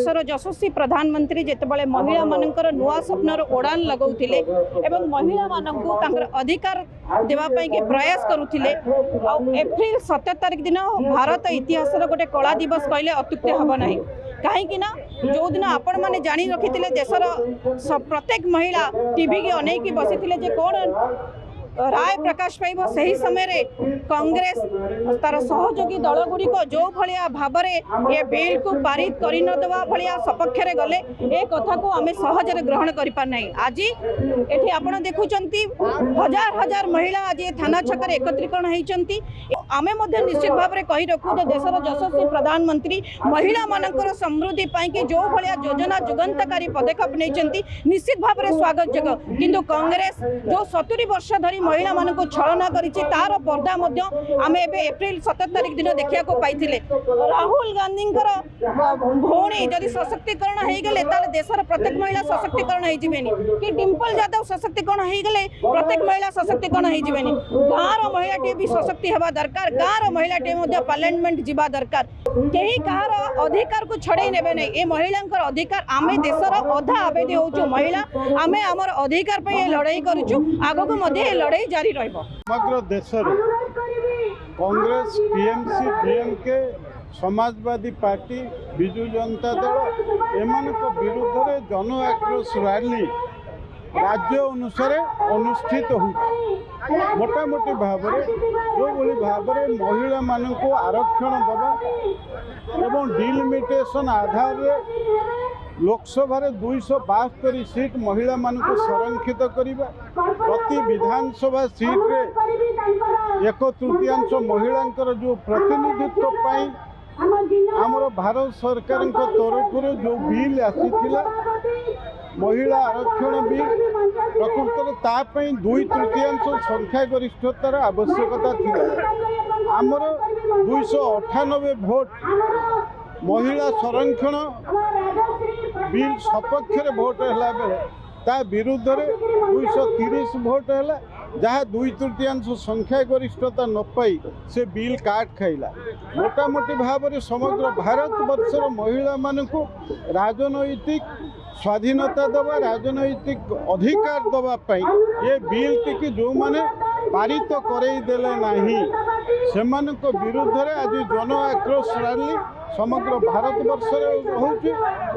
देशर यशस्वी प्रधानमंत्री जितेबाला महिला मानकर नुआ स्वप्नर उड़ान लगाउथिले एवं महिला मानकु तांकर अधिकार देवाई के प्रयास करुथिले। एप्रिल 17 तारिख दिन भारत इतिहास गोटे कला दिवस कहले अत्युक्ति हम ना कहीं जो दिन आपण मैंने जानी रखी देशर प्रत्येक महिला टीवी के अनेक बसी जे कौन राय प्रकाश पाइब सही समय कांग्रेस तार सहयोगी दल गुड़िक जो भाया भाव में ये बिल को पारित कर नदवा भाया सपक्ष में गले ए कथा को आम सहजरे ग्रहण कर पारना। आज ये आप देखुं हजार हजार महिला आज थाना छक एकत्रीकरण होती आम निश्चित भाव में कही रखू जो देशर यशस्वी प्रधानमंत्री महिला मानकर समृद्धि कि जो भाया योजना जुगंतकारी पदक्षेप नहीं निश्चित भाव में स्वागत जोग्य किंतु कांग्रेस जो 70 वर्ष धरी महिला मान को छलना करी तार पर्दा आम एप्रिल 17 तारिख दिन देखा पाई। राहुल गांधी भौणी जदि सशक्तिकरण होगले देशर प्रत्येक महिला सशक्तिकरण हो कि डिम्पल यादव सशक्तिकरण होगले प्रत्येक महिला सशक्तिकरण हो गाँव महिला टे भी सशक्ति हवा दरकार गाँव महिला टे पार्लियामेंट जीवा दरकार कहीं कहार अधिकार को छड़े नेबे नहीं ये महिला अधिकार आम देशर अधा आवेदी हो महिला आम आमर अधिकार पे लड़ाई करूँ आगक लड़ाई जारी समग्र देश Congress TMC DMK Samajwadi party Biju Janata Dal M विरुद्ध में जन आक्रोश रैली राज्य अनुसार अनुष्ठित हो मोटामोटी भाव में जो भाव में महिला मान को आरक्षण दबा एवं डिलिमिटेशन आधार लोकसभा 272 सीट महिला मान को संरक्षित करने प्रति विधानसभा सीट रे 1/3 महिला जो प्रतिनिधित्व आमर भारत सरकार तरफ जो बिल आसी महिला आरक्षण बिल प्रकृत में 2/3 संख्यागरिष्ठतार आवश्यकता थी आमर 298 भोट महिला संरक्षण बिल सपक्ष भोट है बेले ता विरुद्ध में 230 भोट है जहाँ 2/3 संख्यागरिष्ठता न पाई से बिल काट खाइला मोटामोटी भाव में समग्र भारत वर्षर महिला मान को राजनैतिक स्वाधीनता दबा राजनैतिक अधिकार दवाई ये बिल टी जो मैंने पारित करदेले नहीं से विरुद्ध में आज जन आक्रोश रैली समग्र भारत वर्ष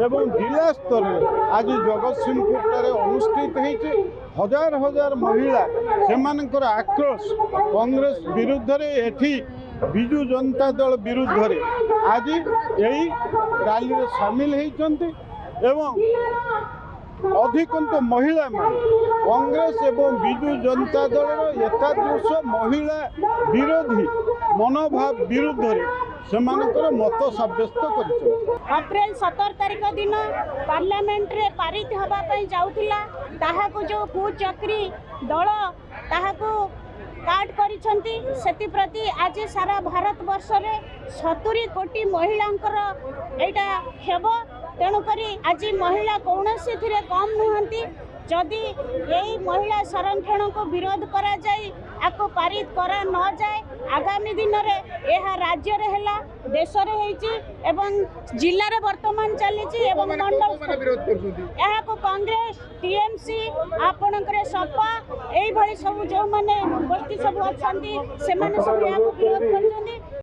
एवं जिला स्तर में आज जगतसिंहपुर अनुष्ठित होती हजार हजार महिला से आक्रोश कांग्रेस विरुद्ध में एठी बिजु जनता दल विरुद्ध में आज यही रैली में सामिल होती एवं अधिकंत महिला मान कांग्रेस एवं बिजु जनता दल एकादश महिला विरोधी मनोभाव विरुद्ध से मत सब्यस्त कर अप्रैल 17 तारिख दिन पार्लियामेंट रे पारित होगापी जाऊला ताहाको जो कुचक्री दल ताहाको काट करिसेंती प्रति आज सारा भारत वर्ष रे 70 कोटी महिलांकर एटा हेबो तेणुक आज महिला कौन से कम नुहंती जदि यही महिला संरक्षण को विरोध करा जाए आपको पारित करा न जाए आगामी दिन में यह राज्य रे हैला देश रे हेची एवं जिल्ला रे वर्तमान चली एवं मंडल यह को कांग्रेस टीएमसी आपणकर सपा यही सब जो माने गोष्ठी सब अच्छा से सब विरोध कर